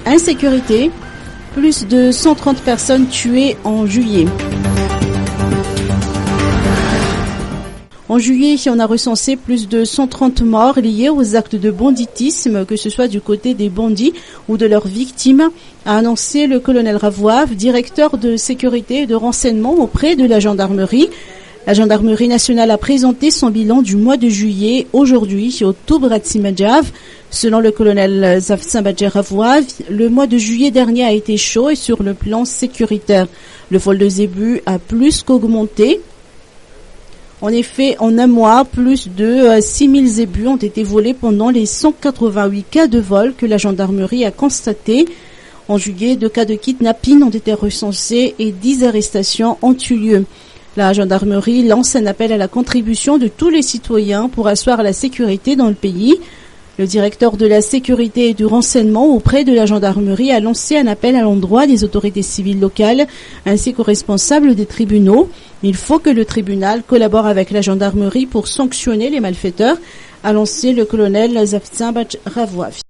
Insécurité, plus de 130 personnes tuées en juillet. En juillet, on a recensé plus de 130 morts liés aux actes de banditisme, que ce soit du côté des bandits ou de leurs victimes, a annoncé le colonel Ravouave, directeur de sécurité et de renseignement auprès de la gendarmerie. La gendarmerie nationale a présenté son bilan du mois de juillet aujourd'hui au Toubratsimedjav. Selon le colonel Zaftsambadje Ravouave, le mois de juillet dernier a été chaud et sur le plan sécuritaire. Le vol de zébus a plus qu'augmenté. En effet, en un mois, plus de 6000 zébus ont été volés pendant les 188 cas de vol que la gendarmerie a constatés. En juillet, 2 cas de kidnapping ont été recensés et 10 arrestations ont eu lieu. La gendarmerie lance un appel à la contribution de tous les citoyens pour asseoir la sécurité dans le pays. Le directeur de la sécurité et du renseignement auprès de la gendarmerie a lancé un appel à l'endroit des autorités civiles locales ainsi qu'aux responsables des tribunaux. Il faut que le tribunal collabore avec la gendarmerie pour sanctionner les malfaiteurs, a lancé le colonel Zaftsambadje Ravouave.